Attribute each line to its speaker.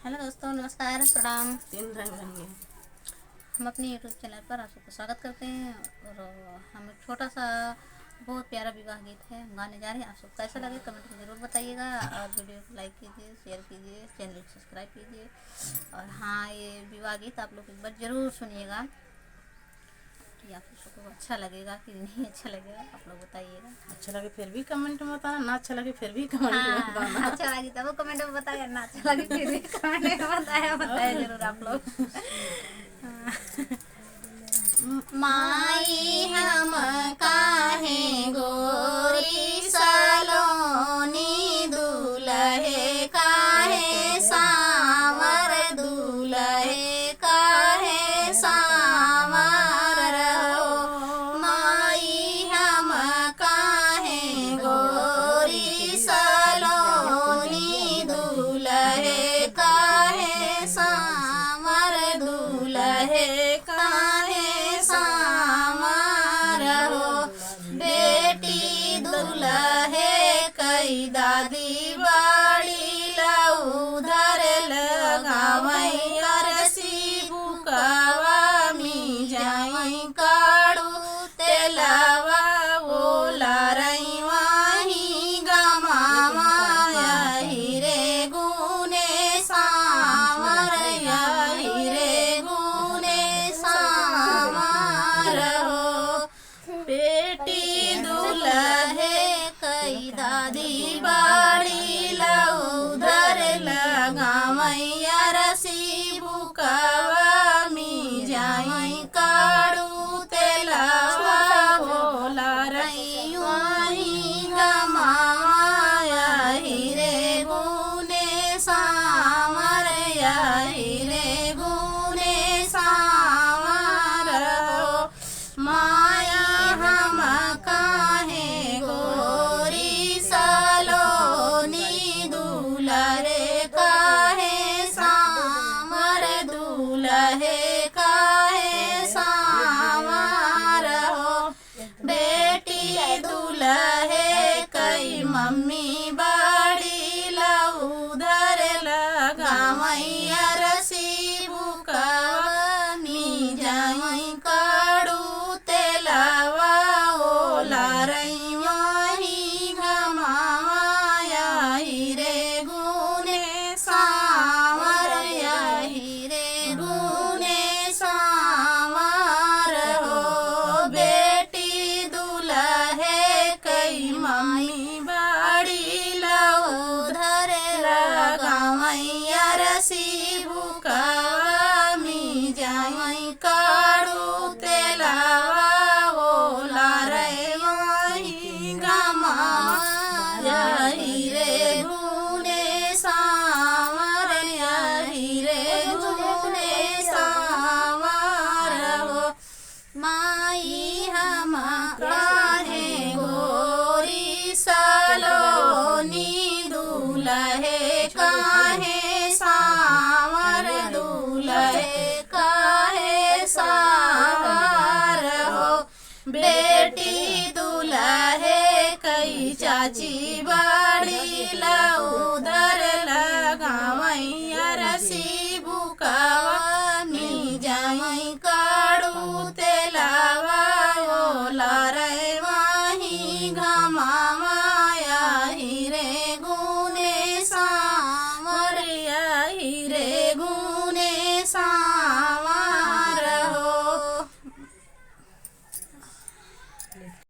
Speaker 1: Hello दोस्तों, नमस्कार, प्रणाम।
Speaker 2: तीन रंग बनिए।
Speaker 1: हम अपने यूट्यूब चैनल पर आप सबका स्वागत करते हैं और हम एक छोटा सा बहुत प्यारा विवाह गीत है हम गाने जा रहे हैं। आप सबको कैसा लगे कमेंट में ज़रूर बताइएगा और वीडियो को लाइक कीजिए, शेयर कीजिए, चैनल को सब्सक्राइब कीजिए। और हाँ, ये विवाह गीत आप लोग एक बार ज़रूर सुनिएगा कि आप सबको अच्छा लगेगा कि नहीं अच्छा लगेगा, आप लोग बताइएगा।
Speaker 2: अच्छा लगे फिर भी कमेंट में बताना, ना अच्छा लगे फिर भी कमेंट में
Speaker 1: हाँ,
Speaker 2: बताना।
Speaker 1: अच्छा लगी तब वो कमेंट में बताया, ना अच्छा लगे फिर भी कमेंट में बताया जरूर आप लोग। माई हम काहे गोरी सलोनी, दूल्हे काहे सांवर, दूल्हे काहे सांवर हो। माई हम काहे गोरी सलोनी, दूल्हे काहे सांवर, दूल्हे काहे सांवर हो। बेटी दूल्हे कई दादी बाड़ी लऊ धर लगावई, अरसी बुकावा मी जाई काड़ू तेलावा ओला रई वाही गमावा, यही रे गुने सांवर, यही रे गुने सांवर हो। बेटी दूल्हे कई दादी बाड़ी लऊ धर लगावई, अरसी बुकावा मी जाई काड़ू तेलावा ओला रई वाही गमावा, यही रे गुने सांवर, यही रे गुने सांवर हो। माया हम काहे गोरी सलोनी, दूल्हे काहे सांवर, दूल्हे काहे सांवर हो। बेटी दूल्हे कई मम्मी बाड़ी लऊ धर लगावई, अरसी बुकावा मी जाई काड़ू तेलावा ओला रई वाही गमावा, यही रे गुने सांवर, यही रे गुने सांवर हो। बेटी दूल्हे कई मम्मी बाड़ी लऊ धर लगावई, अरसी बुकावा मी जाई काड़ू तेलावा ओला रे वाही गमावा, यही रे गुने सांवर, यही रे गुने सांवर हो। माई हम काहे गोरी सलोनी, दूल्हे काहे सांवर, दूल्हे काहे सांवर हो। बेटी दूल्हे कई चाची बाड़ी लऊ धर